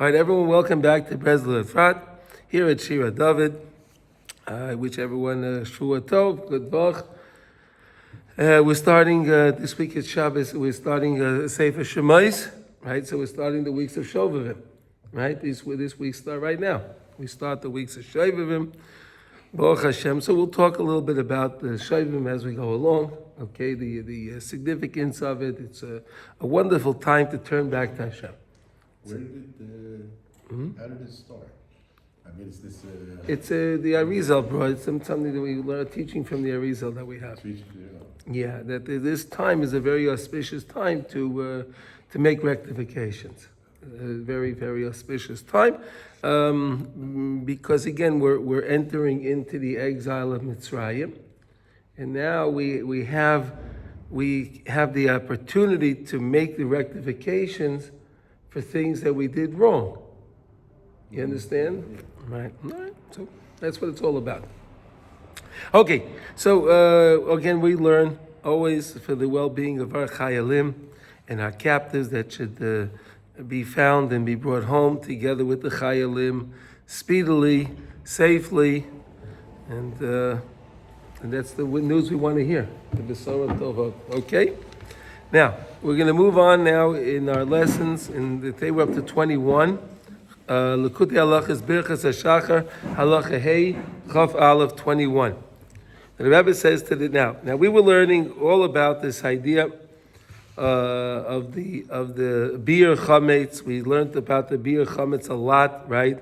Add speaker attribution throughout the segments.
Speaker 1: All right, everyone, welcome back to Breslov Efrat here at Shira David. I wish everyone Shua Tov, good Bach. We're starting this week at Shabbos. We're starting Sefer Shemais, right? So we're starting the weeks of Shovavim, right? This week start right now. We start the weeks of Shovavim, Baruch Hashem. So we'll talk a little bit about the Shovavim as we go along. Okay, the significance of it. It's a wonderful time to turn back to Hashem.
Speaker 2: Where did how did it start? I mean, is this
Speaker 1: It's the Arizal brought. It's something that we learn teaching from the Arizal that we have. Yeah, that this time is a very auspicious time to make rectifications. A very, very auspicious time, because again we're entering into the exile of Mitzrayim, and now we have the opportunity to make the rectifications for things that we did wrong. You understand? Right. All right. So that's what it's all about. Okay. So again, we learn always for the well-being of our chayalim and our captives that should be found and be brought home together with the chayalim speedily, safely, and that's the news we want to hear. The Besorah Tova. Okay. Now, we're going to move on now in our lessons. Today we're up to 21. Likutey Halachos Birchas HaShachar, Halacha Hey, Chaf Aleph 21. The Rebbe says to the now we were learning all about this idea of the beer chametz. We learned about the beer chametz a lot, right?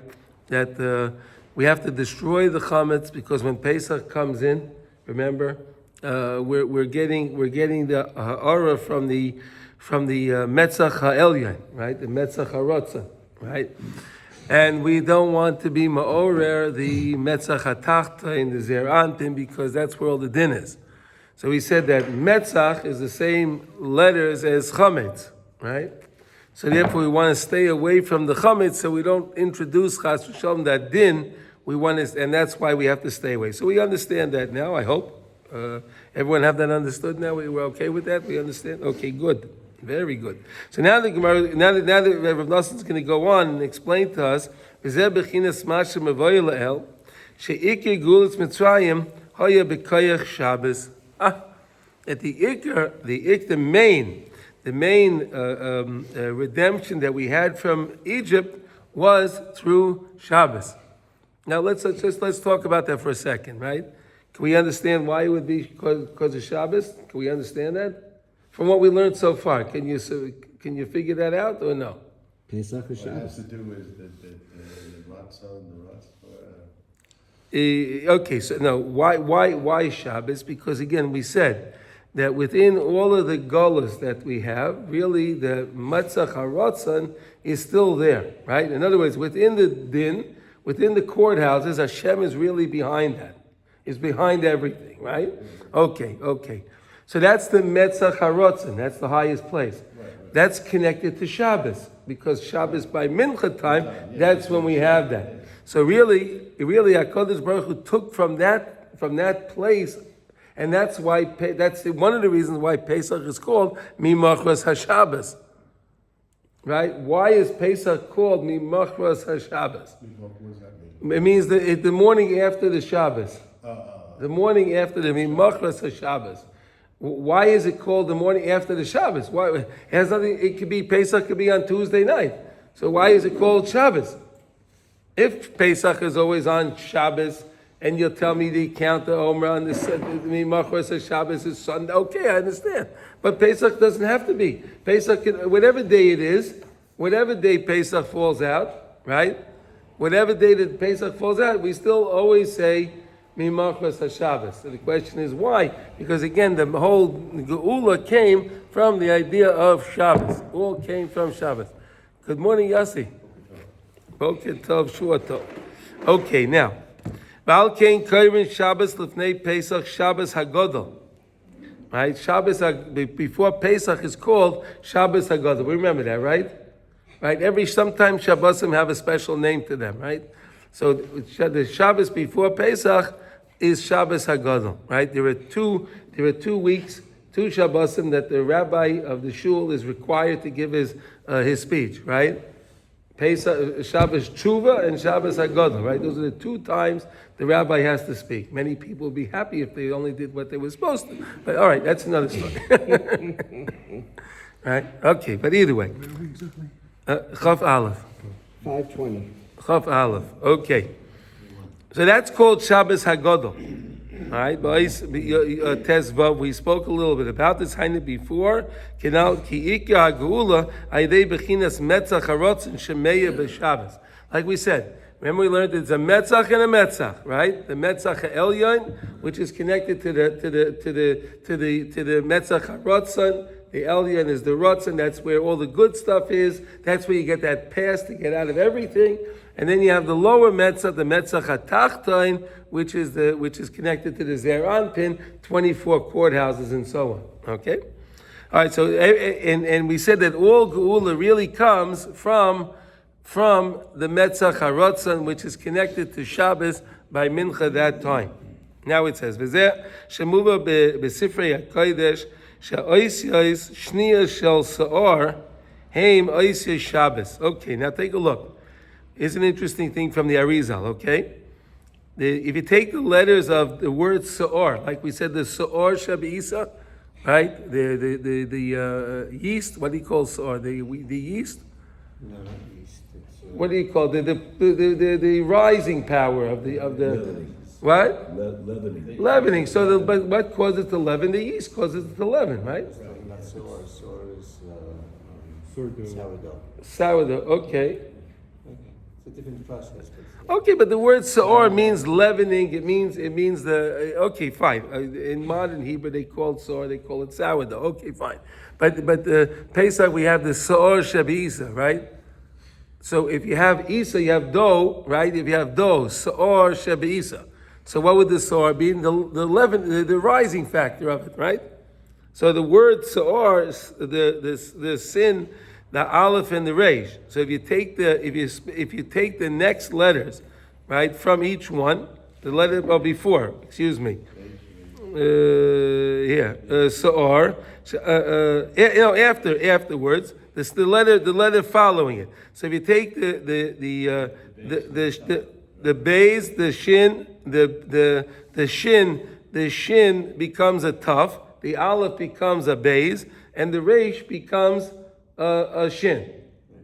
Speaker 1: That we have to destroy the chametz because when Pesach comes in, remember, we're getting the ha'ara from the Metzach ha'elyon, right? The Metzach ha'rotzah, right? And we don't want to be ma'orer the Metzach ha'tachta in the Zeranpin because that's where all the din is. So we said that Metzach is the same letters as chametz, right? So therefore we want to stay away from the chametz so we don't introduce chas v'shalom that din. We want to, and that's why we have to stay away. So we understand that now, I hope. Everyone have that understood now? We're okay with that? We understand? Okay, good. Very good. So now the Gemara, now that Rav Nosson is going to go on and explain to us, that the main redemption that we had from Egypt was through Shabbos. Now let's talk about that for a second, right? Can we understand why it would be because of Shabbos? Can we understand that? From what we learned so far, can you figure that out or no?
Speaker 3: Pesach and Shabbos.
Speaker 2: What it has to do with the Ratzah and the Ratzah?
Speaker 1: Okay, so no, why Shabbos? Because again, we said that within all of the gullahs that we have, really the Metzach HaRatzon is still there, right? In other words, within the din, within the courthouses, Hashem is really behind that. Is behind everything, right? Okay. So that's the Metzach HaRotzon. That's the highest place. Right. That's connected to Shabbos because Shabbos by Mincha time, that's when we have that. So really, HaKadosh Baruch Hu took from that place, and that's why that's one of the reasons why Pesach is called Mimachras HaShabbos. Right? Why is Pesach called Mimachras HaShabbos? It means the morning after the Shabbos. The morning after the Mimachras HaShabbos. Why is it called the morning after the Shabbos? Why? It has nothing. It could be Pesach. Could be on Tuesday night. So why is it called Shabbos? If Pesach is always on Shabbos, and you'll tell me the count the Omer on the Mimachras HaShabbos is Sunday. Okay, I understand. But Pesach doesn't have to be. Pesach, whatever day it is, whatever day Pesach falls out, right? Whatever day that Pesach falls out, we still always say Mimachras HaShabbos. So the question is why? Because again, the whole Geula came from the idea of Shabbos. All came from Shabbos. Good morning, Yossi. Boker Tov, Shua Tov. Okay, now. Ba'al Kein Koyrin Shabbos Lefnei Pesach Shabbos HaGodol. Right? Shabbos, before Pesach is called Shabbos HaGodol. We remember that, right? Right? Sometimes Shabbosim have a special name to them, right? So the Shabbos before Pesach is Shabbos HaGadol, right? There are two weeks, two Shabbosim that the rabbi of the shul is required to give his speech, right? Pesach, Shabbos Tshuva and Shabbos Hagadol, right? Those are the 2 times the rabbi has to speak. Many people would be happy if they only did what they were supposed to. But all right, that's another story. Right? Okay, but either way. Chaf Aleph.
Speaker 3: 5:20.
Speaker 1: Chaf Aleph. Okay. So that's called Shabbos Hagadol. All right, Tezvav, we spoke a little bit about this before. Kenal ki ikya hagula aydei bechinas metzach harotzen shemeya b'Shabbos. Like we said, remember we learned it's a metzach and a metzach, right? The metzach elyon, which is connected to the metzach harotzen. The elyon is the rotzen. That's where all the good stuff is. That's where you get that pass to get out of everything. And then you have the lower metzach, the metzach hatachton, which is connected to the Zer Anpin, 24 courthouses and so on. Okay, all right. So and we said that all geula really comes from the metzach harotzen, which is connected to Shabbos by mincha that time. Now it says v'zeh shemuva b'sifrei hakodesh she'oisyos shniya shel sa'or heim oisyos Shabbos. Okay, now take a look. It's an interesting thing from the Arizal, okay? If you take the letters of the word Sa'or, like we said, the Sa'or Shabisa, right? The yeast, what do you call Sa'or? The yeast?
Speaker 3: No, not yeast.
Speaker 1: What do you call the rising power of the
Speaker 2: Leavening.
Speaker 1: what?
Speaker 2: Leavening.
Speaker 1: Leavening. So but what causes it to leaven? The yeast causes it to leaven, right?
Speaker 3: Not sour. Sour is sourdough.
Speaker 1: Sourdough, okay.
Speaker 3: It's a different process.
Speaker 1: Okay, but the word sa'or means leavening. It means the okay, fine. In modern Hebrew, they call it sa'or. They call it sourdough. Okay, fine. But Pesach we have the sa'or shabisa, right? So if you have isa, you have dough, right? If you have dough, sa'or shabisa. So what would the sa'or be? The leaven, the rising factor of it, right? So the word sa'or is the sin. The aleph and the reish. So if you take the next letters, right, from each one, the letter before, excuse me, sa'or, afterwards, this the letter following it. So if you take the bays, the shin, the shin becomes a tuf, the aleph becomes a bays, and the reish becomes a shin,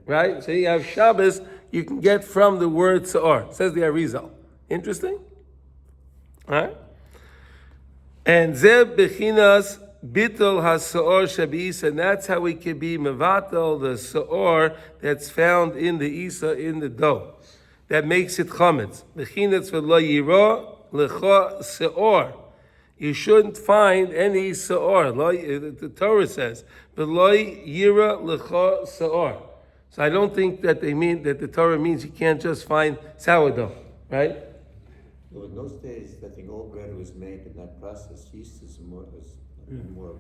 Speaker 1: right? So you have Shabbos, you can get from the word Sa'or. Says the Arizal. Interesting? All right? And Zeb Bechinas Bittul HaSa'or Shabis, and that's how we can be Mevatel, the Sa'or that's found in the Isa, in the dough. That makes it Chametz. Bechinas V'lo Yiro L'cho Sa'or. You shouldn't find any sa'or. The Torah says, "V'loi yira lecha sa'or." So I don't think that they mean that the Torah means you can't just find sourdough, right?
Speaker 3: Well, in those days, I think all bread was made in that process. Yeast is a more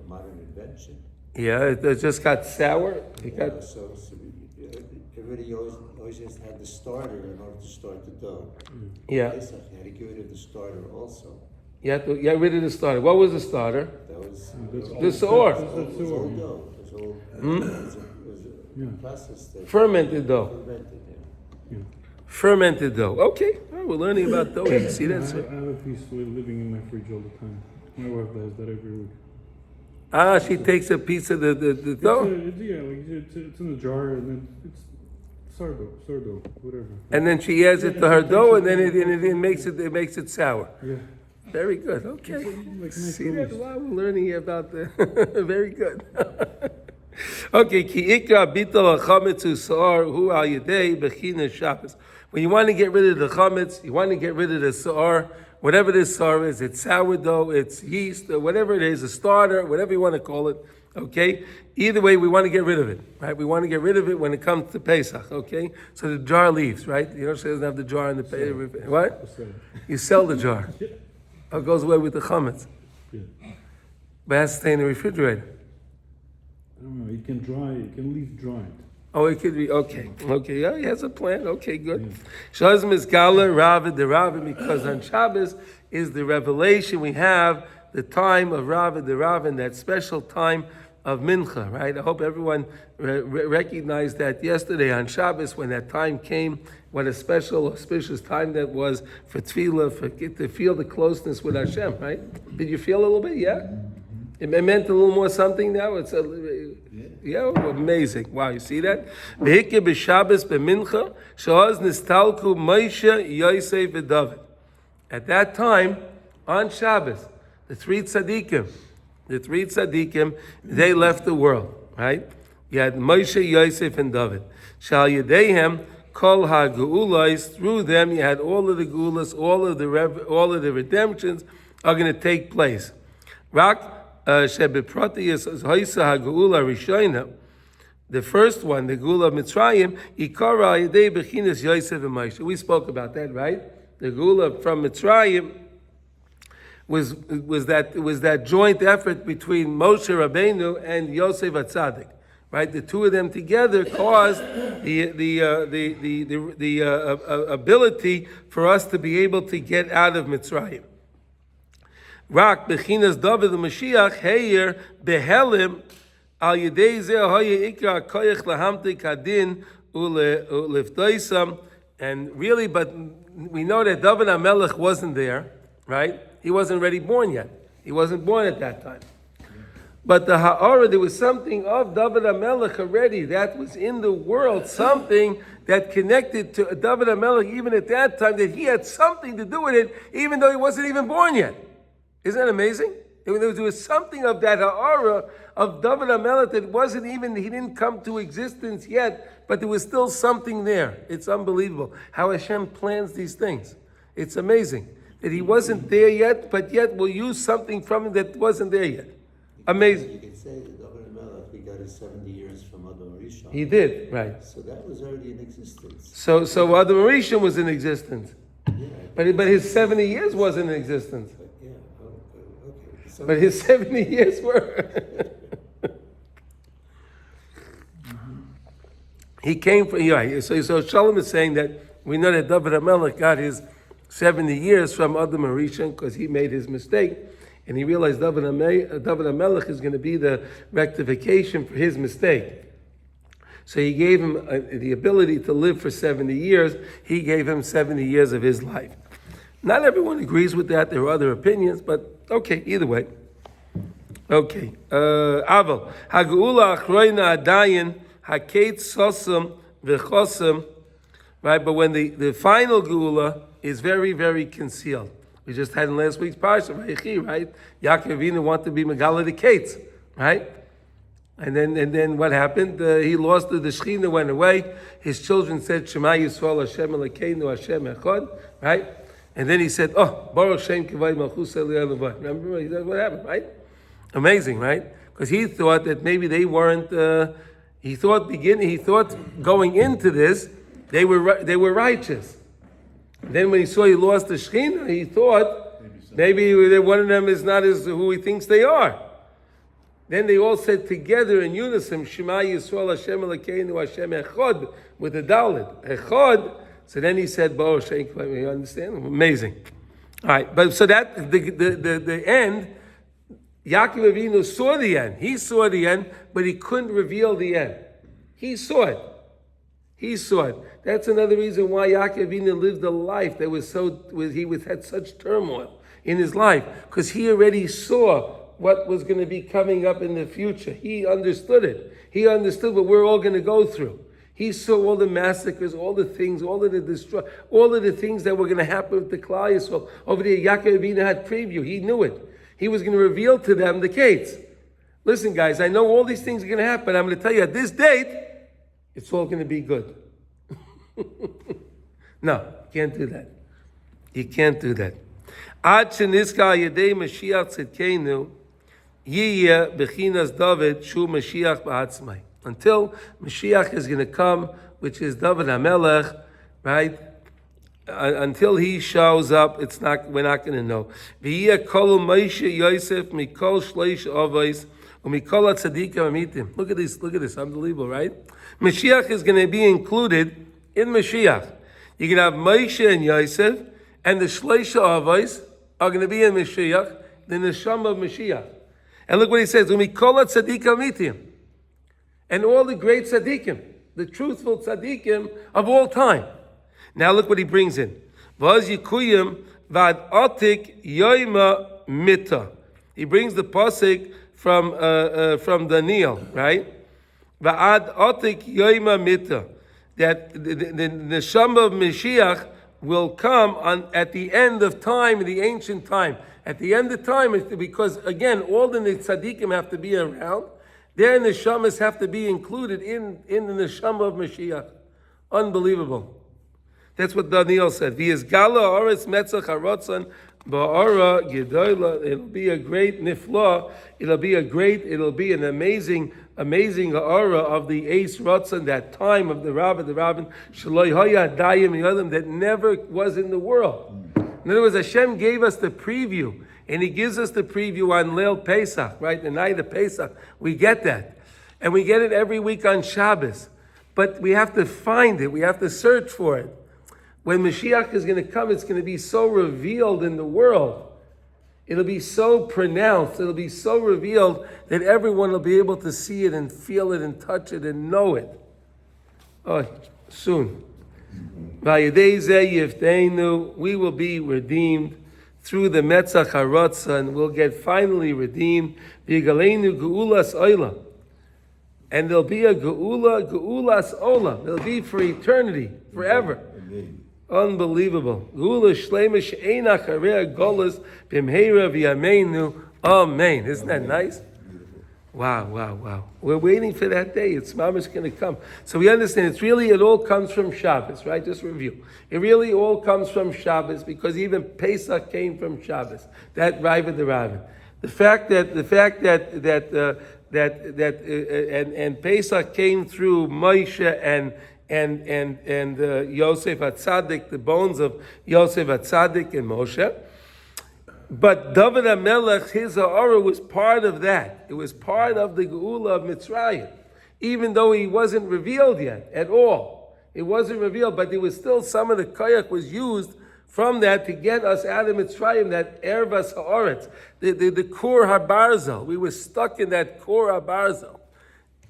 Speaker 3: modern invention.
Speaker 1: Yeah, it just got sour.
Speaker 3: So everybody always just had the starter in order to start the dough.
Speaker 1: Yeah.
Speaker 3: Pesach, you had to get rid of the starter also.
Speaker 1: You have to get rid of the starter. What was the starter?
Speaker 3: That was
Speaker 1: The sa'or.
Speaker 3: It was old dough. It was old. It was a process that
Speaker 1: Fermented dough.
Speaker 3: fermented. Yeah.
Speaker 1: Fermented dough. Okay, well, we're learning about dough. You see that?
Speaker 4: I have a piece living in my fridge all the time. My wife does that every week.
Speaker 1: She takes a piece of the dough,
Speaker 4: It's in a jar, and then it's sourdough, whatever.
Speaker 1: and then she adds it to her dough, and then it makes it sour.
Speaker 4: Yeah.
Speaker 1: Very good. Okay. See that? Wow, we're learning here about the. Very good. Okay. Ki ikra bitol hachametz sa'or hu al yedei bechina Shabbos. When you want to get rid of the chametz, you want to get rid of the sa'or. Whatever this sa'or is, it's sourdough, it's yeast, or whatever it is, a starter, whatever you want to call it. Okay. Either way, we want to get rid of it, right? We want to get rid of it when it comes to Pesach. Okay. So the jar leaves, right? You know, she doesn't have the jar in the Pesach. What? You sell the jar. It goes away with the chametz.
Speaker 4: Yeah.
Speaker 1: But it has to stay in the refrigerator.
Speaker 4: I don't know. You can leave dried.
Speaker 1: Oh, it could be, okay. Okay, yeah, he has a plan. Okay, good. Shazim is Gala, Ravid, the Ravid, because on Shabbos is the revelation. We have the time of Ravid, the Ravid, that special time of Mincha, right? I hope everyone recognized that yesterday on Shabbos when that time came. What a special, auspicious time that was for tefillah, to feel the closeness with Hashem, right? Did you feel a little bit? Yeah? It meant a little more something now? Yeah, amazing. Wow, you see that? V'hike b'Shabbos b'mincha, she'oz nistalku Moshe, Yosef, v'David. At that time, on Shabbos, the three tzaddikim, they left the world, right? You had Moshe, Yosef, and David. Shal Yedehem, Kol HaGeulais, through them you had all of the Geulas, all of the redemptions are going to take place. Rak Shebeprotiyas Hoisa HaGeula Rishayna, the first one, the Geula of Mitzrayim, Ikara Yedei Bechinas Yosef and Moshe. We spoke about that, right? The Geula from Mitzrayim was that joint effort between Moshe Rabbeinu and Yosef HaTzadik. Right, the two of them together caused the ability for us to be able to get out of Mitzrayim. Rak bechinas David the Mashiach heyer behelim al yedei zeh hoye ikra koyach lahamte kadin uleftoisam. And really, but we know that David HaMelech wasn't there, right? He wasn't already born yet. He wasn't born at that time. But the Ha'ara, there was something of David HaMelech already that was in the world, something that connected to David HaMelech even at that time, that he had something to do with it, even though he wasn't even born yet. Isn't that amazing? There was something of that Ha'ara of David HaMelech that wasn't even, he didn't come to existence yet, but there was still something there. It's unbelievable how Hashem plans these things. It's amazing that he wasn't there yet, but yet we'll use something from him that wasn't there yet. Amazing.
Speaker 3: You can say that David HaMelech, we got his 70 years from Adam Rishon.
Speaker 1: He did, right.
Speaker 3: So that was already in existence.
Speaker 1: So Adam Rishon was in existence.
Speaker 3: Yeah.
Speaker 1: But his 70 years wasn't in existence.
Speaker 3: Yeah, okay. So
Speaker 1: But his 70 years were. He came from, yeah, so Shalom is saying that we know that David HaMelech got his 70 years from Adam Rishon because he made his mistake. And he realized David HaMelech is going to be the rectification for his mistake. So he gave him the ability to live for 70 years. He gave him 70 years of his life. Not everyone agrees with that. There are other opinions, but okay, either way. Okay. Aval. Hagula achroina adayin haket sosam v'chosam. Right, but when the final geula is very, very concealed. We just had in last week's parsha, right? Yaakov Avinu wanted to be Megala the Kates, right? And then what happened? He lost the Shechina went away. His children said, Shema Yisrael Hashem Elokeinu Hashem Echad, right? And then he said, oh, Baruch Shem Kivay Malchus Eliyah. Remember what happened, right? Amazing, right? Because he thought that maybe they weren't. He thought going into this they were righteous. Then when he saw he lost the Shechina, he thought maybe one of them is not as who he thinks they are. Then they all said together in unison, Shema Yisrael Hashem Elokeinu Hashem Echad, with the Dalet. Echad. So then he said, Bo Sheikh, you understand? Amazing. All right, but so that the end, Yaakov Avinu saw the end. He saw the end, but he couldn't reveal the end. He saw it. That's another reason why Yaakov Avinu lived a life that had such turmoil in his life, because he already saw what was going to be coming up in the future. He understood it. He understood what we're all going to go through. He saw all the massacres, all the things, all of the things that were going to happen with the Klal Yisrael. Over there, Yaakov Avinu had preview. He knew it. He was going to reveal to them the gates. Listen, guys, I know all these things are going to happen. I'm going to tell you at this date, it's all going to be good. No, you can't do that. You can't do that. Ad sheniska yedei Mashiach tzidkenu yiyeh bechinas David shu Mashiach ba'atzmai. Until Mashiach is going to come, which is David HaMelech, right? Until he shows up, we're not going to know. V'yiyeh kol Moshe Yosef mikol shleish avos u'mikol hatzadikim amitim. Look at this, unbelievable, right? Mashiach is going to be included in Mashiach. You can have Moshe and Yosef, and the shleish avos are going to be in Mashiach, the neshama of Mashiach. And look what he says, Umikola tzaddikim amitim. And all the great tzaddikim, the truthful tzaddikim of all time. Now look what he brings in. Vaz yikuyim vad otik yoima mita. He brings the pasuk from Daniel, right? Va'ad otik yoima mita. That the neshama of Mashiach will come at the end of time, in the ancient time. At the end of time, because again, all the tzaddikim have to be around. Their neshamas have to be included in the neshama of Mashiach. Unbelievable. That's what Daniel said. V'yizgala oretz metzach harotzon ba'ara gedola. It'll be a great nifla. It'll be an amazing aura of the Eis Rotzon, that time of the Rabbin, Shaloi Hoya Dayim Yodim, that never was in the world. In other words, Hashem gave us the preview, and He gives us the preview on Leil Pesach, right? The night of Pesach. We get that. And we get it every week on Shabbos. But we have to find it. We have to search for it. When Mashiach is going to come, it's going to be so revealed in the world. It'll be so pronounced, it'll be so revealed that everyone will be able to see it and feel it and touch it and know it. Oh, soon. We will be redeemed through the Metzach HaRatzon. We'll get finally redeemed. And there'll be a Geulas Ola. There'll be for eternity, forever. Unbelievable. Amen. Isn't that nice? Wow. We're waiting for that day. It's mama's going to come. So we understand it all comes from Shabbos, right? Just review. It really all comes from Shabbos, because even Pesach came from Shabbos. That Ravid the Ravid. The fact that Pesach came through Moshe and Yosef HaTzadik, the bones of Yosef HaTzadik and Moshe. But David HaMelech, his Ha'ara was part of that. It was part of the Geula of Mitzrayim, even though he wasn't revealed yet at all. It wasn't revealed, but there was still some of the Kayak was used from that to get us out of Mitzrayim, that Ervas Ha'aretz, the Kur HaBarzel. We were stuck in that Kur HaBarzel.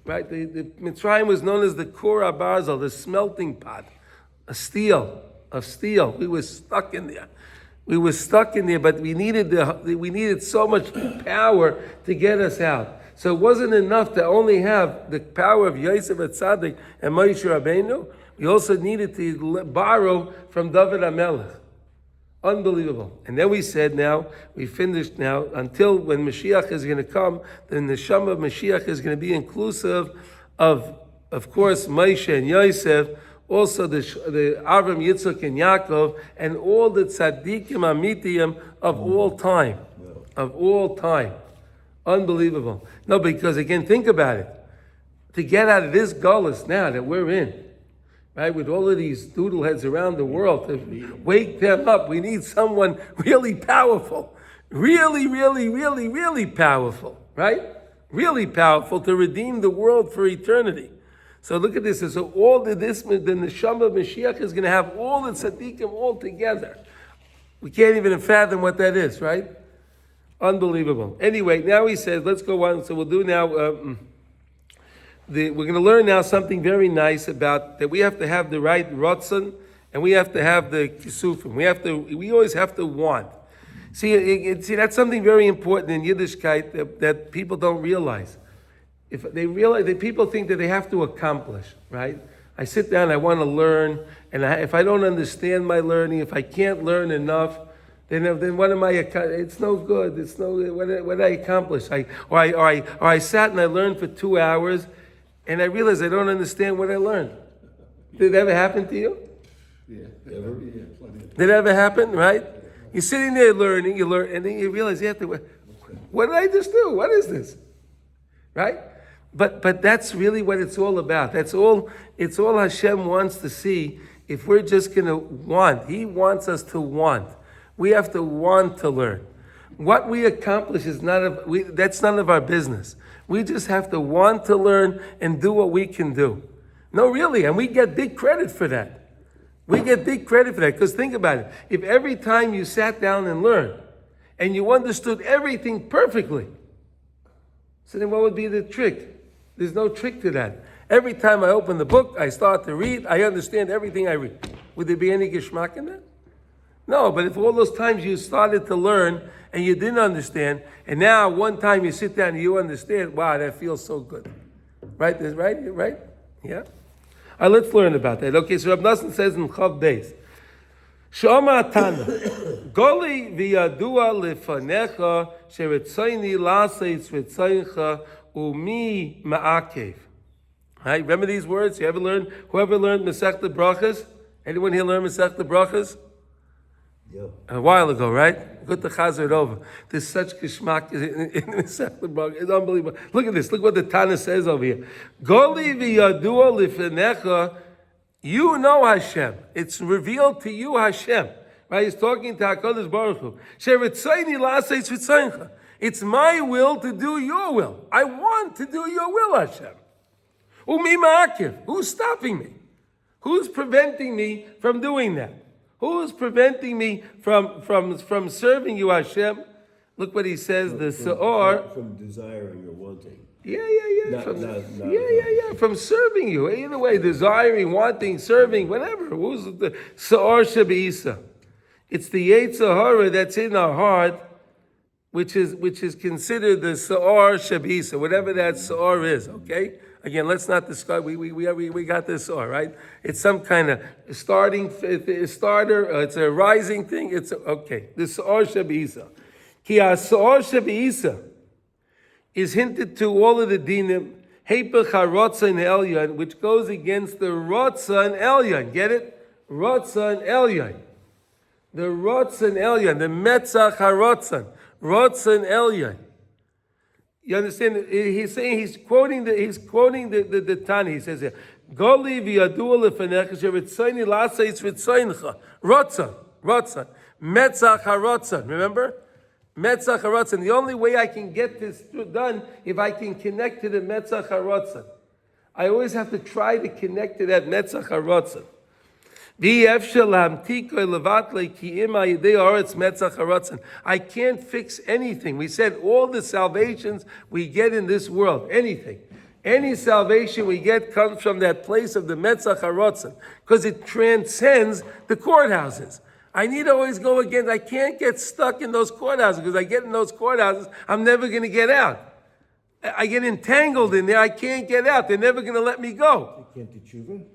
Speaker 1: Right, the Mitzrayim was known as the Kur HaBarzel, the smelting pot, of steel. We were stuck in there. But we needed so much power to get us out. So it wasn't enough to only have the power of Yosef HaTzadik and Moshe Rabbeinu. We also needed to borrow from David HaMelech. Unbelievable. And then we said we finished until when Mashiach is going to come, then the Neshama of Mashiach is going to be inclusive of course, Moshe and Yosef, also the Avram, Yitzchak, and Yaakov, and all the tzaddikim amitiyim of all time. Of all time. Unbelievable. No, because again, think about it. To get out of this gullus now that we're in, right, with all of these doodleheads around the world, to wake them up, we need someone really powerful. Really powerful, right? Really powerful to redeem the world for eternity. So look at this. So all the Neshama of Mashiach is going to have all the tzaddikim all together. We can't even fathom what that is, right? Unbelievable. Anyway, now he says, let's go on. So we'll do now... we're going to learn now something very nice about that we have to have the right rotzen and we have to have the kisufim. We always have to want. See, that's something very important in Yiddishkeit that people don't realize. If they realize that people think that they have to accomplish, right? I sit down, I want to learn, and if I don't understand my learning, if I can't learn enough, then what am I? It's no good. It's no. What did I accomplish? I sat and I learned for 2 hours. And I realized I don't understand what I learned. Did it ever happen to you?
Speaker 2: Yeah.
Speaker 1: Did it ever happen, right? You're sitting there learning, you learn, and then you realize you have to, what did I just do? What is this? Right? But that's really what it's all about. It's all Hashem wants to see if we're just going to want. He wants us to want. We have to want to learn. What we accomplish is that's none of our business. We just have to want to learn and do what we can do. No, really, and we get big credit for that. Because think about it. If every time you sat down and learned, and you understood everything perfectly, So then what would be the trick? There's no trick to that. Every time I open the book, I start to read, I understand everything I read. Would there be any geschmack in that? No, but if all those times you started to learn and you didn't understand, and now one time you sit down and you understand, wow, that feels so good. Right? Right? Yeah? All right, let's learn about that. Okay, so Rab Nassan says in Chav Beis, Shama Tana, Goli v'yadua lefanecha sheretzaini laseitz retzaincha umi ma'akev. Right? Remember these words? Whoever learned Metzach the Brachas? Anyone here learn Metzach the Brachas?
Speaker 3: Yeah.
Speaker 1: A while ago, right? Good to chazer it over. There's such geschmack in Metzach the Brachas. It's unbelievable. Look at this. Look what the Tana says over here. Goli v'yadua lefanecha. You know Hashem. It's revealed to you Hashem. Right? He's talking to HaKadosh Baruch Hu. Sheretzaini la'aseh tzvitzaincha. It's my will to do your will. I want to do your will, Hashem. Umi ma'akev. Who's stopping me? Who's preventing me from doing that? Who's preventing me from serving you, Hashem? Look what he says, the Se'or.
Speaker 5: From desiring or wanting.
Speaker 1: Yeah.
Speaker 5: Not-
Speaker 1: From serving you. Either way, desiring, wanting, serving, whatever. Who's the Se'or Shabisa? It's the Yetzer Hara that's in our heart, which is considered the Se'or Shabisa, whatever that Se'or is, okay? Again, let's not discuss, we got this Se'or, right? It's some kind of starter, it's a rising thing, okay. The Se'or Shabisa. Ki ha-Se'or Shabisa is hinted to all of the dinim, Hepech ha-Rotzon Elyon, which goes against the Rotzon Elyon. Get it? Rotzon Elyon. The Rotzon Elyon, the Metzach ha-Rotzon. Rotzon Elyon. You understand? He's saying, he's quoting the Tana. He says here, Goli v'yadua lefanecha sheretzaini la'aseh tzvitzaincha. Rotzon. Metzach ha-Rotzon. Remember? Metzach ha-Rotzon. The only way I can get this done if I can connect to the Metzach ha-Rotzon. I always have to try to connect to that Metzach ha-Rotzon. I can't fix anything. We said all the salvations we get in this world, anything. Any salvation we get comes from that place of the Metzach ha-Rotzon, because it transcends the courthouses. I need to always go again. I can't get stuck in those courthouses, because I get in those courthouses, I'm never going to get out. I get entangled in there. I can't get out. They're never going to let me go.
Speaker 5: You can't do tshuva?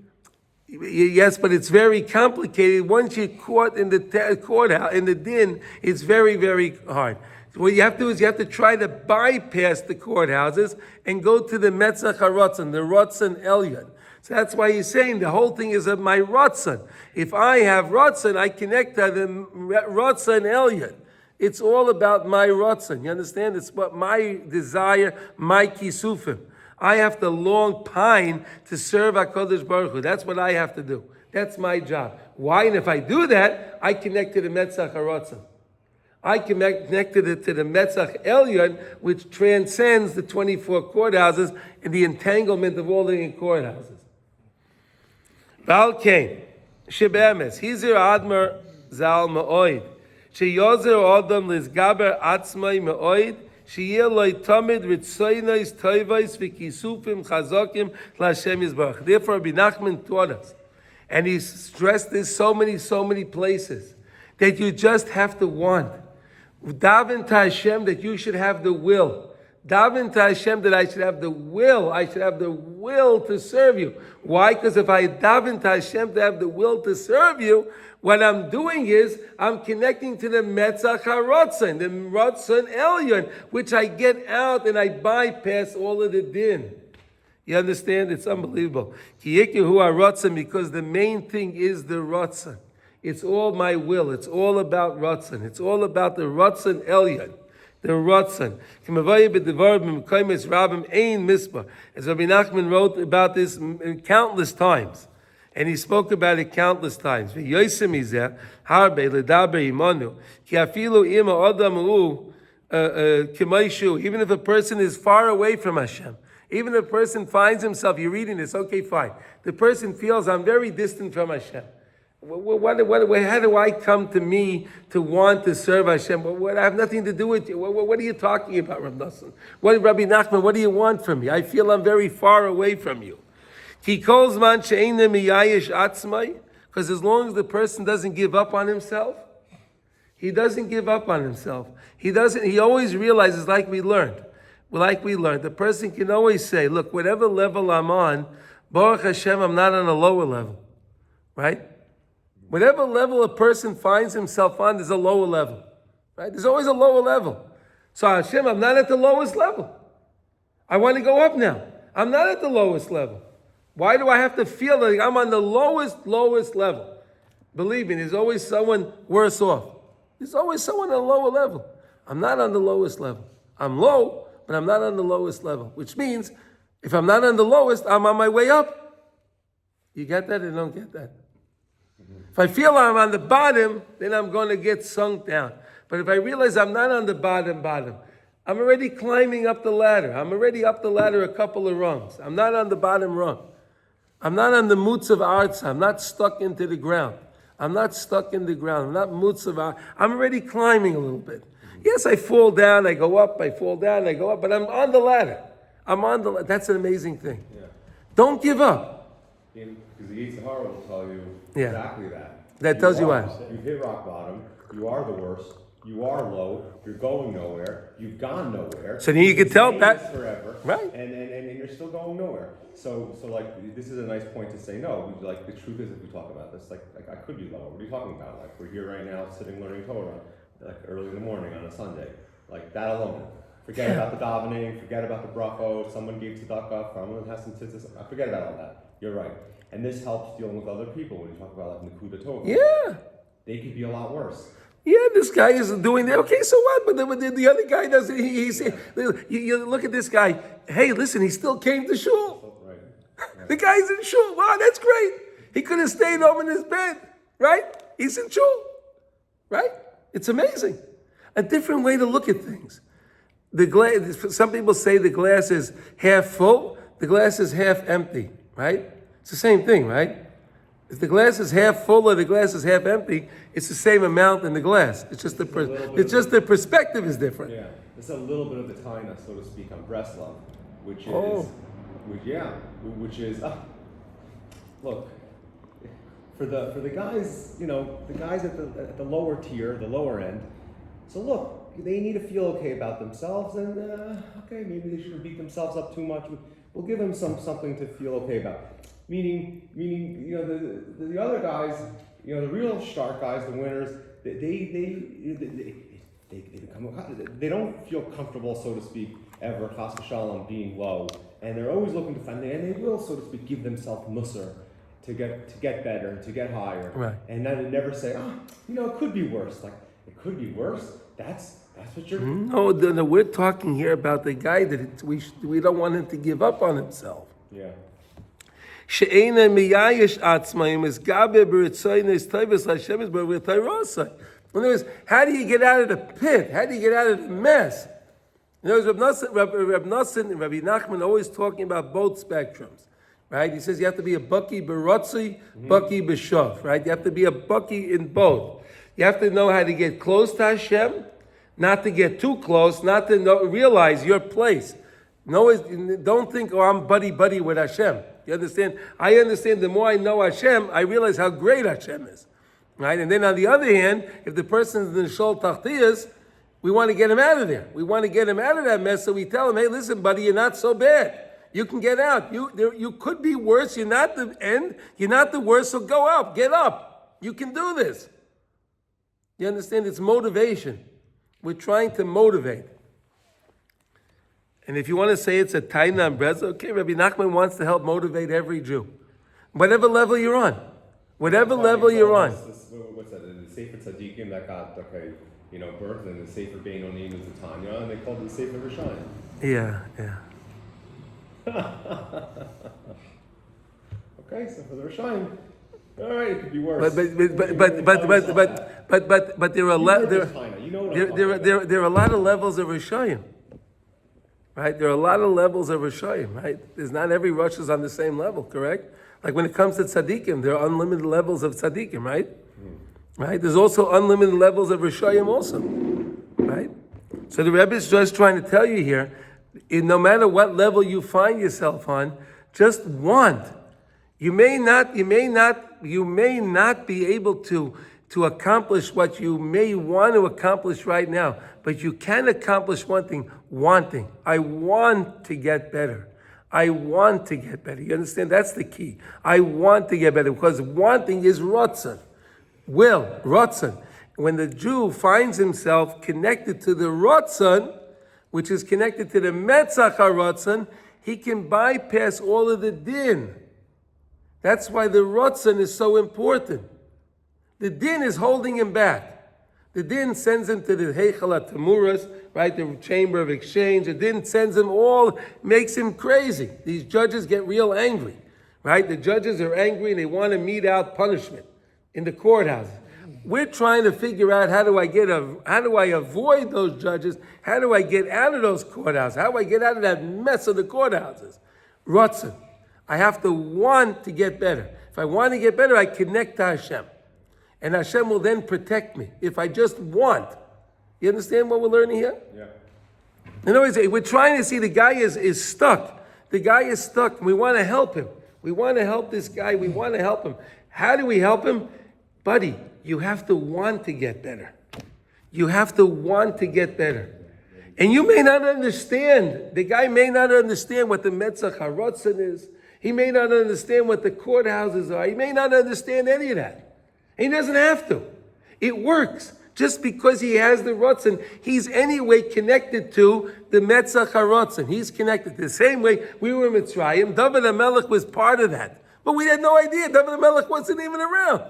Speaker 1: Yes, but it's very complicated. Once you're caught in the courthouse, in the din, it's very, very hard. So what you have to do is you have to try to bypass the courthouses and go to the Metzach ha-Rotzon, the Rotzon Elyon. So that's why he's saying the whole thing is of my Rotzon. If I have Rotzon, I connect to the Rotzon Elyon. It's all about my Rotzon. You understand? It's what my desire, my kisufim. I have to long pine to serve HaKadosh Baruch Hu. That's what I have to do. That's my job. Why? And if I do that, I connect to the Metzach ha-Rotzon. I connect to the Metzach Elyon, which transcends the 24 courthouses and the entanglement of all the courthouses. Val Kain, Shebemes, Hizir Admar Zal Ma'oid, Sheyozer Adam Lizgaber Atzmai Ma'oid, Therefore, Rabbi Nachman taught us, and he stressed this so many places, that you just have to want. Daven to Hashem that you should have the will. Daven to Hashem that I should have the will. I should have the will to serve you. Why? Because if I daven to Hashem to have the will to serve you, what I'm doing is I'm connecting to the Metzach ha-Rotzon, the Rotzon Elyon, which I get out and I bypass all of the din. You understand? It's unbelievable. Ki yekehu ha-Rotzon, because the main thing is the Rotzon. It's all my will. It's all about Rotzon. It's all about the Rotzon Elyon. The Rotzon. As Rabbi Nachman wrote about this countless times. And he spoke about it countless times. Even if a person is far away from Hashem, even if a person finds himself, you're reading this, okay, fine. The person feels, I'm very distant from Hashem. How do I come to me to want to serve Hashem? I have nothing to do with you. What are you talking about, Rabbi Nosson? Rabbi Nachman, what do you want from me? I feel I'm very far away from you. Because as long as the person doesn't give up on himself, he doesn't give up on himself. He always realizes, like we learned, the person can always say, look, whatever level I'm on, Baruch Hashem, I'm not on a lower level, right? Whatever level a person finds himself on, there's a lower level, right? There's always a lower level. So Hashem, I'm not at the lowest level. I want to go up now. I'm not at the lowest level. Why do I have to feel like I'm on the lowest level? Believe me, there's always someone worse off. There's always someone on a lower level. I'm not on the lowest level. I'm low, but I'm not on the lowest level, which means if I'm not on the lowest, I'm on my way up. You get that or don't get that? If I feel I'm on the bottom, then I'm going to get sunk down. But if I realize I'm not on the bottom, I'm already climbing up the ladder. I'm already up the ladder a couple of rungs. I'm not on the bottom rung. I'm not on the moots of arts. I'm not stuck into the ground. I'm not stuck in the ground. I'm not moots of arts. I'm already climbing a little bit. Yes, I fall down, I go up, I fall down, I go up, but I'm on the ladder. I'm on the ladder. That's an amazing thing.
Speaker 6: Yeah.
Speaker 1: Don't give up.
Speaker 6: Because the Yitzhar will tell you
Speaker 1: Yeah.
Speaker 6: exactly that.
Speaker 1: That tells you what?
Speaker 6: You've hit rock bottom. You are the worst. You are low. You're going nowhere. You've gone nowhere.
Speaker 1: So then you can tell
Speaker 6: stay
Speaker 1: that-
Speaker 6: this forever.
Speaker 1: Right.
Speaker 6: And you're still going nowhere. So like this is a nice point to say no. Like the truth is, if we talk about this, like I could be lower. What are you talking about? Like we're here right now, sitting learning Torah, like early in the morning on a Sunday. Like that alone. Forget about the davening. Forget about the brachot. Someone gave tzedakah. Someone has some tzitzis. Forget about all that. You're right. And this helps dealing with other people when you talk about like Nekuda Tova.
Speaker 1: Yeah.
Speaker 6: They could be a lot worse.
Speaker 1: Yeah, this guy is doing that. Okay, so what? But the other guy doesn't. You look at this guy. Hey, listen, he still came to shul.
Speaker 6: Right.
Speaker 1: The guy's in shul. Wow, that's great. He could have stayed home in his bed, right? He's in shul, right? It's amazing. A different way to look at things. The glass. Some people say the glass is half full. The glass is half empty, right? It's the same thing, right? If the glass is half full or the glass is half empty, it's the same amount in the glass. It's just the perspective is different.
Speaker 6: Yeah, it's a little bit of the taina, so to speak, on Breslov, which is look, for the guys, the guys at the lower tier, the lower end. So look, they need to feel okay about themselves, and okay, maybe they shouldn't beat themselves up too much. We'll give them something to feel okay about. Meaning, the other guys, the real shark guys, the winners, they don't feel comfortable, so to speak, ever chas v'shalom being low, and they're always looking to find, and they will, so to speak, give themselves musar to get better, to get higher,
Speaker 1: right?
Speaker 6: And then never say, it could be worse. Like it could be worse. That's what you're.
Speaker 1: No, we're talking here about the guy that we don't want him to give up on himself.
Speaker 6: Yeah.
Speaker 1: In other words, how do you get out of the pit? How do you get out of the mess? In other words, Reb Nosson and Rabbi Nachman are always talking about both spectrums, right? He says you have to be a baki b'rotzi, baki b'shof, right? You have to be a baki in both. You have to know how to get close to Hashem, not to get too close, not to realize your place. Don't think, I'm buddy with Hashem. You understand? I understand the more I know Hashem, I realize how great Hashem is. Right? And then on the other hand, if the person is in the Shol Tachtiyas, we want to get him out of there. We want to get him out of that mess, so we tell him, hey, listen, buddy, you're not so bad. You can get out. You could be worse. You're not the end. You're not the worst, so go up. Get up. You can do this. You understand? It's motivation. We're trying to motivate. And if you want to say it's a taina and breza, okay, Rabbi Nachman wants to help motivate every Jew. Whatever level you're on. Whatever level you're on.
Speaker 6: What's that? The Sefer Tzadikim that got, birth, and the Sefer Beinonim is the Tanya, and they called it the Sefer Rishayim.
Speaker 1: Yeah.
Speaker 6: Okay, so for the Rishayim, all right, it could be worse.
Speaker 1: But there are a lot of levels of Rishayim. Right? There are a lot of levels of Rishayim, right? There's not every Rosh is on the same level, correct? Like when it comes to tzaddikim, there are unlimited levels of tzaddikim, right? Right? There's also unlimited levels of Rishayim also, right? So the Rebbe is just trying to tell you here, no matter what level you find yourself on, just want. You may not be able to accomplish what you may want to accomplish right now, but you can accomplish one thing, wanting. I want to get better. I want to get better. You understand? That's the key. I want to get better because wanting is rotzen. Will, rotzen. When the Jew finds himself connected to the rotzen, which is connected to the Metzach rotzen, he can bypass all of the din. That's why the rotzen is so important. The din is holding him back. The din sends him to the Heichal HaTamuras, right, the chamber of exchange. The din sends him all, makes him crazy. These judges get real angry, right? The judges are angry and they want to mete out punishment in the courthouse. We're trying to figure out how do I avoid those judges? How do I get out of those courthouses? How do I get out of that mess of the courthouses? Rotzen. I have to want to get better. If I want to get better, I connect to Hashem. And Hashem will then protect me if I just want. You understand what we're learning here?
Speaker 6: Yeah.
Speaker 1: In other words, we're trying to see the guy is stuck. The guy is stuck. And we want to help him. We want to help this guy. We want to help him. How do we help him? Buddy, you have to want to get better. You have to want to get better. And you may not understand. The guy may not understand what the Metzach HaRotzen is. He may not understand what the courthouses are. He may not understand any of that. He doesn't have to. It works. Just because he has the Rotzen, he's anyway connected to the Metzach HaRotzen. He's connected. The same way we were in Mitzrayim, David HaMelech was part of that. But we had no idea. David HaMelech wasn't even around.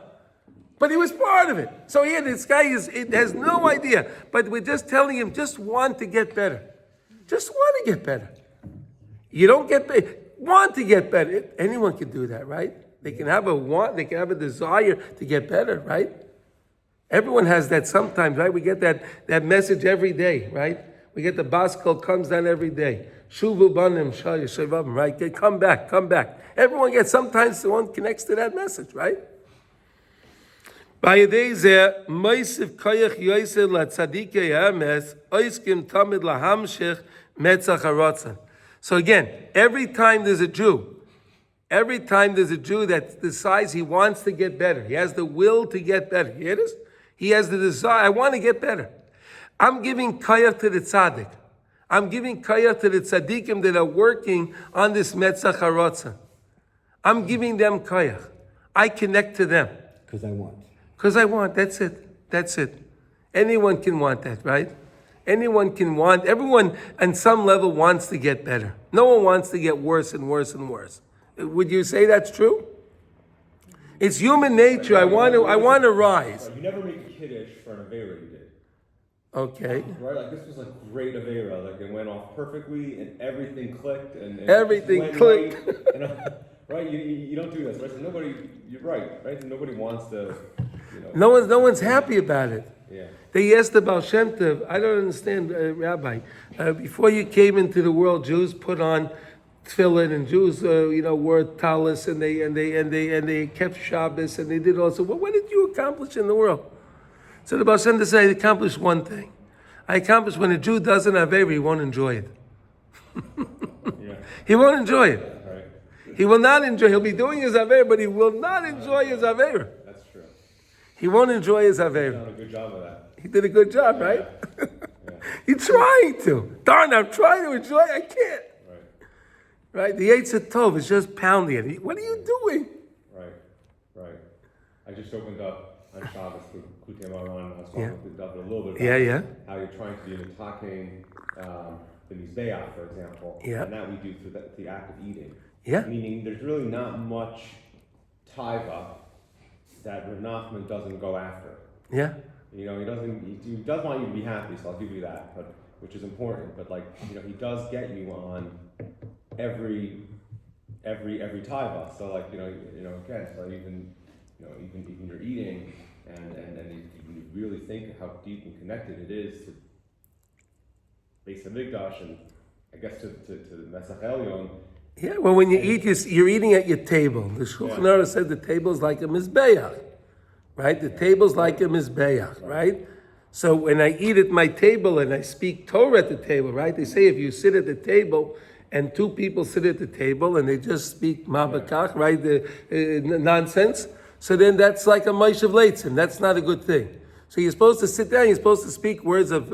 Speaker 1: But he was part of it. So here, this guy has no idea. But we're just telling him, just want to get better. Just want to get better. You don't get better. Want to get better. Anyone can do that, right? They can have a want, they can have a desire to get better, right? Everyone has that sometimes, right? We get that message every day, right? We get the Baskal comes down every day. Shuvu banim shayavim, right? Come back, come back. Everyone gets, sometimes the one connects to that message, right? So again, every time there's a Jew that decides he wants to get better, he has the will to get better. You hear this? He has the desire, I want to get better. I'm giving kayach to the tzaddik. I'm giving kayach to the tzaddikim that are working on this Metzach HaRotzen. I'm giving them kayach. I connect to them.
Speaker 5: Because I want.
Speaker 1: Because I want, that's it. That's it. Anyone can want that, right? Anyone can want, everyone on some level wants to get better. No one wants to get worse and worse and worse. Would you say that's true? It's human nature. I want to rise.
Speaker 6: You never make kiddush for an Avera you did.
Speaker 1: Okay.
Speaker 6: Right? Like this was like great Avera. Like it went off perfectly and everything clicked and
Speaker 1: Everything
Speaker 6: went
Speaker 1: clicked.
Speaker 6: Right, and, right? You don't do this, right? So nobody, you're right? So nobody wants to,
Speaker 1: No one's happy about it.
Speaker 6: Yeah.
Speaker 1: They asked about Shem Tov. I don't understand, Rabbi. Before you came into the world, Jews put on tefillin, and Jews, wore talis, and they kept Shabbos, and they did also. Well, what did you accomplish in the world? So the Baal Shem Tov said, I accomplished one thing. I accomplished when a Jew doesn't have Aveira, he won't enjoy it.
Speaker 6: Yeah.
Speaker 1: He won't enjoy it.
Speaker 6: Right.
Speaker 1: He will not enjoy. He'll be doing his Aveira, but he will not enjoy his Aveira.
Speaker 6: That's true.
Speaker 1: He won't enjoy his
Speaker 6: He's
Speaker 1: Aveira.
Speaker 6: done a good job of that.
Speaker 1: He did a good job, right?
Speaker 6: Yeah.
Speaker 1: He's trying to. Darn, I'm trying to enjoy it. I can't. Right? The Yetzer Tov is just pounding it. What are you doing?
Speaker 6: Right. I just opened up on Shabbos with Likutey Moharan. I was talking with David a little bit about how you're trying to be talking the Mizbeach, for example.
Speaker 1: Yeah.
Speaker 6: And that we do through the act of eating.
Speaker 1: Yeah.
Speaker 6: Meaning there's really not much taiva that Rav Nachman doesn't go after.
Speaker 1: Yeah.
Speaker 6: He does want you to be happy, so I'll give you that, but which is important. But he does get you on every taiva. So again, so even you're eating and you really think how deep and connected it is to Beis Hamikdash and I guess to the Metzach Elyon.
Speaker 1: Yeah, well, when you eat, you're eating at your table. The Shulchan Aruch said the table is like a mizbeach, right? The table's like a mizbeach, right? So when I eat at my table and I speak Torah at the table, right? They say if you sit at the table and two people sit at the table and they just speak mabakach, right? Nonsense. So then that's like a Moshe Leitzin. That's not a good thing. So you're supposed to sit down, you're supposed to speak words of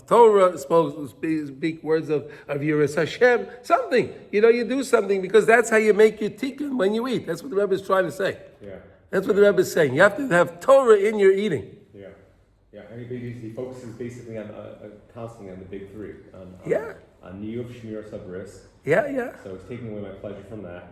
Speaker 1: Torah, you're supposed to speak words of Yiras Hashem, something. You do something because that's how you make your tikkun when you eat. That's what the Rebbe is trying to say.
Speaker 6: Yeah.
Speaker 1: That's what the Rebbe is saying. You have to have Torah in your eating.
Speaker 6: Yeah. Yeah. And he focuses basically on constantly on the big three. On Niyuv, Shmir, Sabris.
Speaker 1: Yeah.
Speaker 6: So it's taking away my pleasure from that.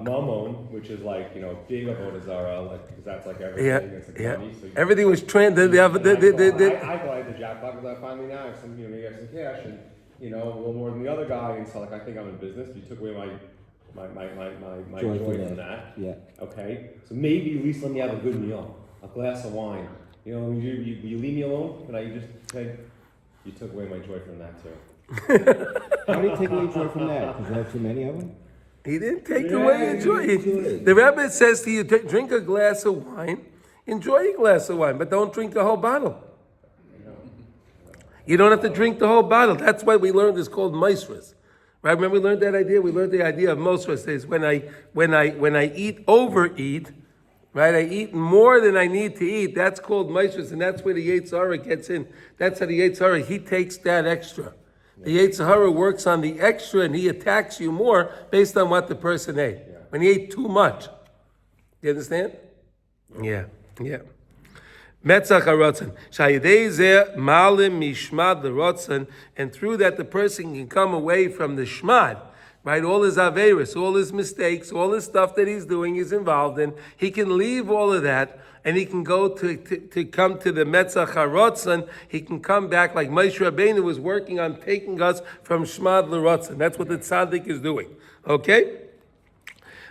Speaker 6: Mammon, which is like, big avodah zarah, like, because that's like everything. It's like money, so
Speaker 1: everything was trained.
Speaker 6: I glide the jackpot because I finally now have some, you have some cash and, a little more than the other guy. And so, like, I think I'm in business. You took away my joy from that.
Speaker 5: Yeah.
Speaker 6: Okay. So maybe at least let me have a good meal, a glass of wine. You leave me alone, and I just say, you took away my joy from that too.
Speaker 5: How do you take away joy from that? Because you have too many of them?
Speaker 1: He didn't take away your joy. The Rebbe says to you, drink a glass of wine, enjoy a glass of wine, but don't drink the whole bottle. You don't have to drink the whole bottle. That's why we learned it's called Meisras. Right? Remember we learned that idea? We learned the idea of Meisras is when I overeat, right? I eat more than I need to eat. That's called Meisras, and that's where the Yetzer Hara gets in. That's how the Yetzer Hara, he takes that extra. The Yetzer Hara works on the extra and he attacks you more based on what the person ate. Yeah. When he ate too much. You understand? Yeah. Metzach harotzen. Shayidei zeh malim mishmad l'rotzen. And through that the person can come away from the shmad. Right? All his averis, all his mistakes, all his stuff that he's doing, he's involved in. He can leave all of that and he can go to come to the Metzach HaRotzen. He can come back like Moshe Rabbeinu was working on taking us from Shmad l'Rotzen. That's what the tzaddik is doing. Okay?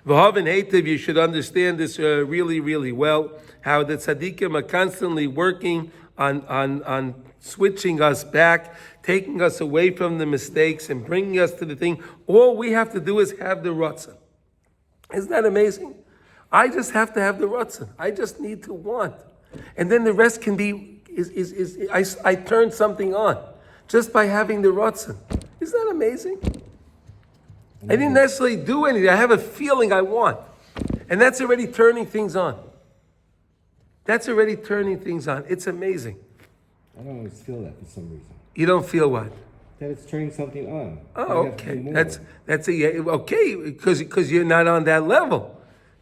Speaker 1: V'havin Heitiv, you should understand this really, really well, how the tzaddikim are constantly working on switching us back, taking us away from the mistakes and bringing us to the thing. All we have to do is have the Rotzen. Isn't that amazing? I just have to have the Ratzon. I just need to want. And then the rest can be, I turn something on just by having the Ratzon. Isn't that amazing? I didn't necessarily do anything. I have a feeling I want. And that's already turning things on. It's amazing.
Speaker 5: I don't always feel that for some reason.
Speaker 1: You don't feel what?
Speaker 5: That it's turning something on.
Speaker 1: Oh, okay. Okay, because you're not on that level.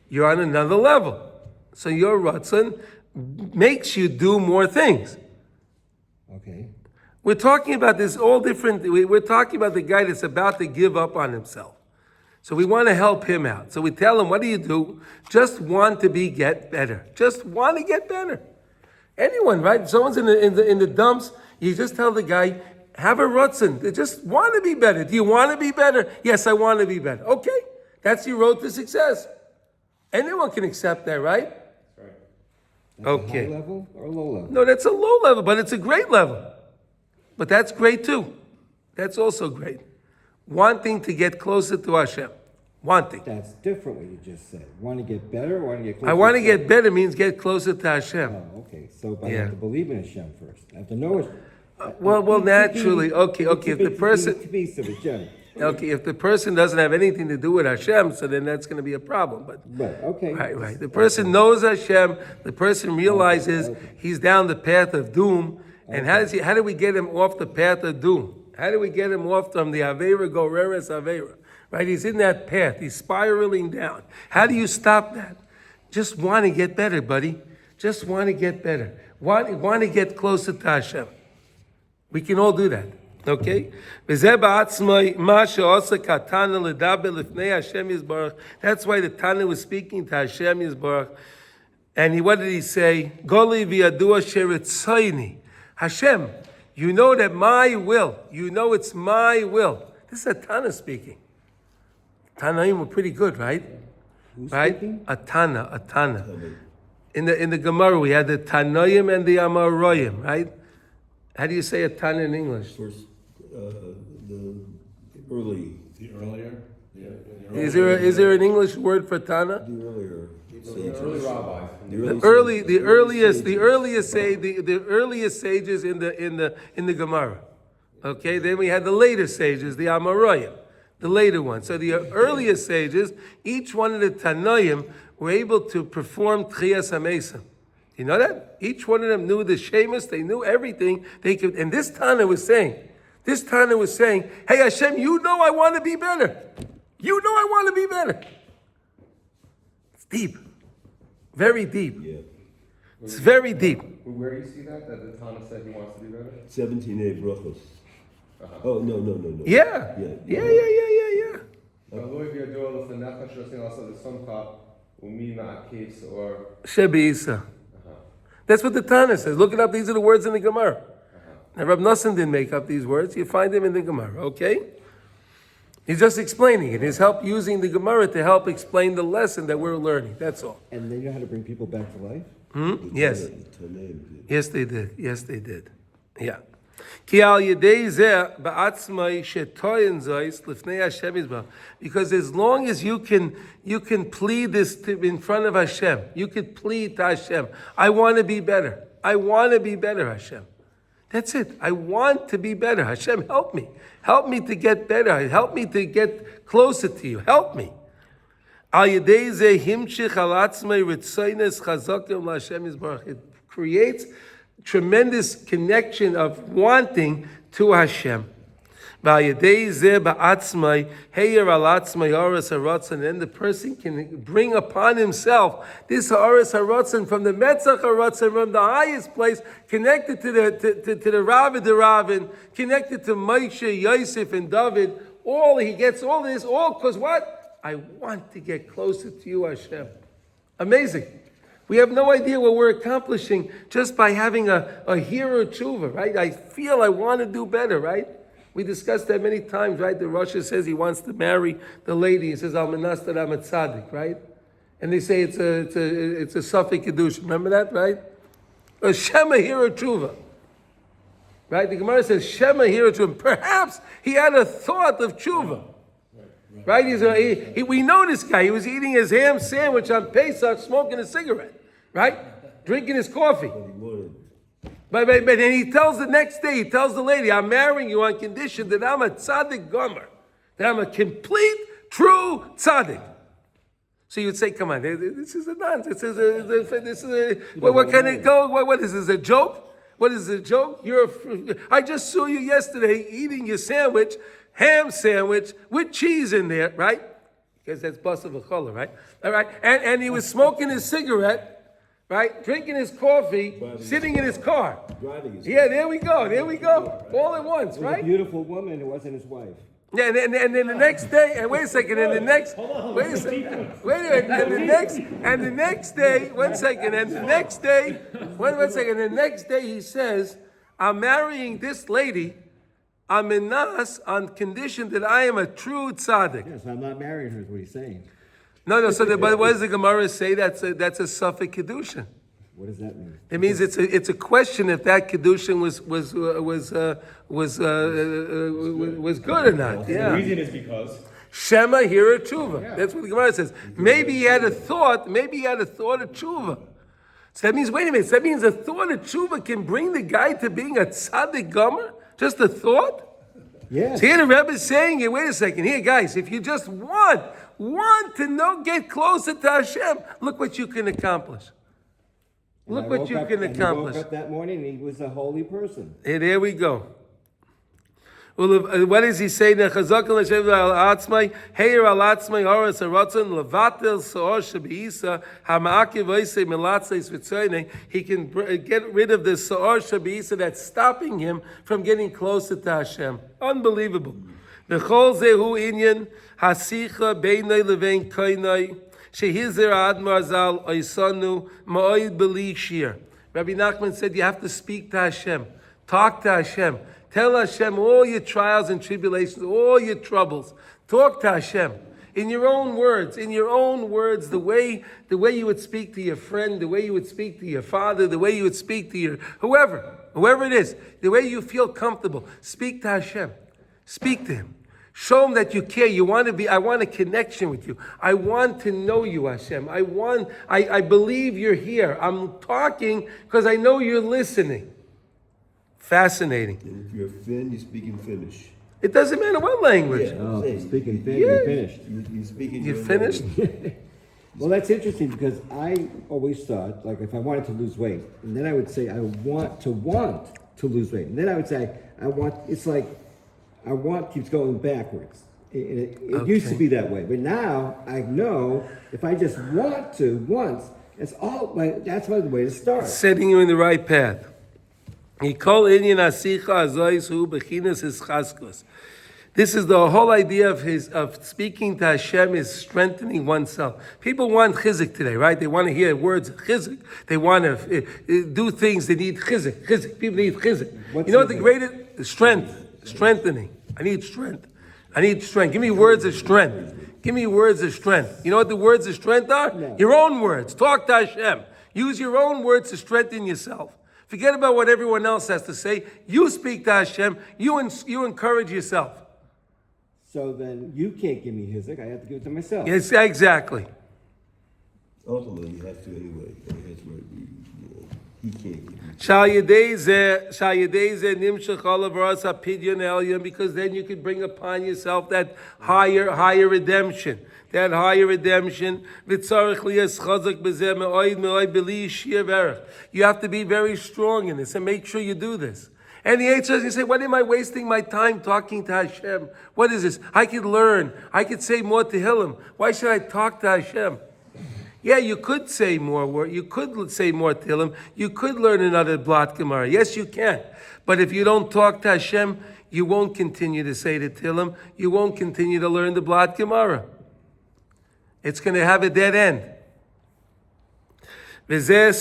Speaker 1: You're on another level. So your Ratzon makes you do more things.
Speaker 5: Okay.
Speaker 1: We're talking about this all different. We're talking about the guy that's about to give up on himself. So we want to help him out. So we tell him, what do? Just want to get better. Just want to get better. Anyone, right? Someone's in the dumps. You just tell the guy, have a Ratzon. They just want to be better. Do you want to be better? Yes, I want to be better. Okay. That's your road to success. Anyone can accept that, right?
Speaker 6: That's right.
Speaker 5: That's
Speaker 1: okay.
Speaker 5: A high level or a low level?
Speaker 1: No, that's a low level, but it's a great level. But that's great too. That's also great. Wanting to get closer to Hashem. Wanting.
Speaker 5: That's different what you just said. Want to get better or want to get closer?
Speaker 1: I want to get better means get closer to Hashem.
Speaker 5: Oh, okay. So I have to believe in Hashem first. I have to know it.
Speaker 1: Well, naturally. Okay. If the person... Okay, if the person doesn't have anything to do with Hashem, so then that's going to be a problem. But right. The person knows Hashem. The person realizes he's down the path of doom. And how do we get him off the path of doom? How do we get him off from the Aveira Goreres Aveira? Right? He's in that path. He's spiraling down. How do you stop that? Just want to get better, buddy. Just want to get better. Want to get closer to Hashem. We can all do that. Okay? That's why the Tana was speaking to Hashem Yisbarach. And what did he say? Goli v'yadua sheretzaini. Hashem, you know that my will, it's my will. This is a Tana speaking. Tanaim were pretty good, right?
Speaker 5: Who's
Speaker 1: right?
Speaker 5: speaking?
Speaker 1: A Tana. In the Gemara, we had the Tanoim and the Amoraim, right? How do you say a Tana in English?
Speaker 2: First, the early The earlier?
Speaker 1: Is there an English word for Tana?
Speaker 5: The earlier
Speaker 6: The early rabbis.
Speaker 1: The earliest sages in the Gemara. Okay, then we had the later sages, the Amoraim, the later ones. So the earliest sages, each one of the Tanoim were able to perform Tchiyas HaMesim. You know that? Each one of them knew the Shemus, they knew everything they could. And this Tana was saying, hey Hashem, you know I want to be better. You know I want to be better. It's deep. Very deep.
Speaker 5: Yeah.
Speaker 1: It's very deep.
Speaker 6: Where do you see that the Tana said he wants to be better?
Speaker 5: 17 brachos. Oh, no.
Speaker 1: Yeah. Shebeisa. That's what the Tana says. Look it up. These are the words in the Gemara. Now, Rab Nosson didn't make up these words. You find them in the Gemara, okay? He's just explaining it. He's using the Gemara to help explain the lesson that we're learning. That's all.
Speaker 5: And they know how to bring people back to life?
Speaker 1: Yes. Yes, they did. Yeah. Because as long as you can plead this in front of Hashem, you could plead to Hashem, I want to be better. I want to be better, Hashem. That's it. I want to be better. Hashem, help me. Help me to get better. Help me to get closer to you. Help me. It creates tremendous connection of wanting to Hashem. And then the person can bring upon himself this ha'aras haratzon from the Metzach haratzon, from the highest place, connected to the Rav and the Ravin, connected to Moshe, Yosef, and David. He gets all this, all because what? I want to get closer to you, Hashem. Amazing. We have no idea what we're accomplishing just by having a hero tshuva, right? I feel I want to do better, right? We discussed that many times, right? The Rosh says he wants to marry the lady. He says, Al Menastar Am Tzadik, right? And they say it's a Safek Kiddush. Remember that, right? A Shema hero tshuva. Right? The Gemara says, Shema hero tshuva. Perhaps he had a thought of tshuva. Right? We know this guy. He was eating his ham sandwich on Pesach, smoking a cigarette. Right? Drinking his coffee. But then he tells the lady, I'm marrying you on condition that I'm a tzaddik gomer. That I'm a complete, true tzaddik. So you would say, come on, this is a nonsense. What kind of go? What is this, a joke? What is a joke? I just saw you yesterday eating your sandwich, ham sandwich, with cheese in there, right? Because that's bus of a chollah, right? All right. And he was smoking his cigarette, right? Drinking his coffee, sitting in his car. Yeah, there we go. All at once, right?
Speaker 5: A beautiful woman who wasn't his wife.
Speaker 1: Yeah, and then the next day, and wait a second, and the next, wait a second, and the next day, one second, and the next day, one second, the next day he says, I'm marrying this lady, I'm in Nas on condition that I am a true tzaddik.
Speaker 5: Yes, I'm not marrying her, is what he's saying.
Speaker 1: No, but what does the Gemara say? That's a Safek Kedushin.
Speaker 5: What does that mean?
Speaker 1: It means it's a question if that Kedushin was good or not. Yeah.
Speaker 4: The reason is because
Speaker 1: Shema Hira Tshuva. Yeah. That's what the Gemara says. Maybe he had a thought of Tshuva. So that means, wait a minute, so that means a thought of Tshuva can bring the guy to being a tzaddik gomer? Just a thought?
Speaker 5: Yes.
Speaker 1: So here the Rebbe is saying, wait a second, here guys, if you just want to get closer to Hashem, look what you can accomplish. Look what you can accomplish.
Speaker 5: He woke up that morning and he was a holy person.
Speaker 1: Hey, there we go. Well, what does he say? He can get rid of the sa'or shabeisa that's stopping him from getting closer to Hashem. Unbelievable. V'chol zehu inyan hasicha beinay levein kainay shehizer admar zal oisanu ma'oid beli shir. Rabbi Nachman said you have to speak to Hashem. Talk to Hashem. Tell Hashem all your trials and tribulations, all your troubles. Talk to Hashem in your own words, the way you would speak to your friend, the way you would speak to your father, the way you would speak to your whoever it is, the way you feel comfortable. Speak to Hashem. Speak to Him. Show him that you care. You want to be, I want a connection with you. I want to know you, Hashem. I believe you're here. I'm talking because I know you're listening. Fascinating.
Speaker 2: And if you're Finn, you speak in Finnish.
Speaker 1: It doesn't matter what language.
Speaker 2: Yeah.
Speaker 5: Oh,
Speaker 2: Saying,
Speaker 5: speaking
Speaker 1: yeah.
Speaker 5: you're finished.
Speaker 2: You speak in
Speaker 1: You
Speaker 2: your
Speaker 1: finished?
Speaker 2: language.
Speaker 5: Well, that's interesting because I always thought, like, if I wanted to lose weight, and then I would say, I want to lose weight. And then I would say, it's like, I want keeps going backwards. It used to
Speaker 1: Okay.
Speaker 5: be that way. But now I know if I just want to once, that's the way to start.
Speaker 1: Setting you in the right path. This is the whole idea of speaking to Hashem is strengthening oneself. People want chizuk today, right? They want to hear words of chizuk. They want to do things. They need chizuk. People need chizuk. You know what the greatest strengthening. I need strength. Give me words of strength. Give me words of strength. You know what the words of strength are?
Speaker 5: No.
Speaker 1: Your own words. Talk to Hashem. Use your own words to strengthen yourself. Forget about what everyone else has to say. You speak to Hashem. You encourage yourself.
Speaker 5: So then you can't give me hizuk. I have to give it to myself.
Speaker 1: Yes, exactly.
Speaker 2: Ultimately, you have to anyway. That's where he can't give you.
Speaker 1: Because then you could bring upon yourself that higher redemption. That higher redemption. You have to be very strong in this and make sure you do this. And the Eitzah says, you say, what am I wasting my time talking to Hashem? What is this? I could learn. I could say more to Hillel. Why should I talk to Hashem? Yeah, you could say more word. You could say more to Hillel. You could learn another blot Gemara. Yes, you can. But if you don't talk to Hashem, you won't continue to say the Tehillim. You won't continue to learn the blot Gemara. It's going to have a dead end. And then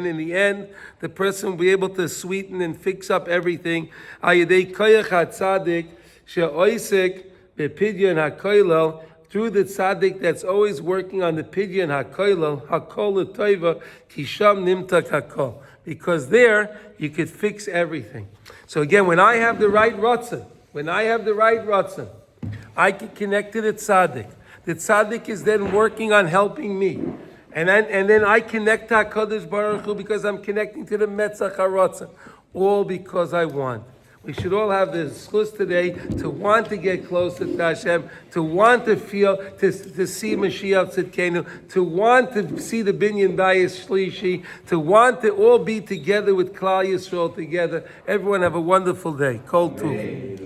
Speaker 1: in the end, the person will be able to sweeten and fix up everything. Through the tzaddik that's always working on the pidyon hakoilel, hakol l'toiva, kisham nimtak hakol. Because there, you could fix everything. So again, when I have the right ratzon, I can connect to the tzaddik. The tzaddik is then working on helping me. And then I connect to HaKadosh Baruch Hu because I'm connecting to the Metzach HaRatzon. All because I want. We should all have the zchus today to want to get closer to Hashem, to want to feel, to see Mashiach Tzidkenu, to want to see the Binyan Bayis Shlishi, to want to all be together with Klal Yisrael together. Everyone have a wonderful day. Kol Tuv.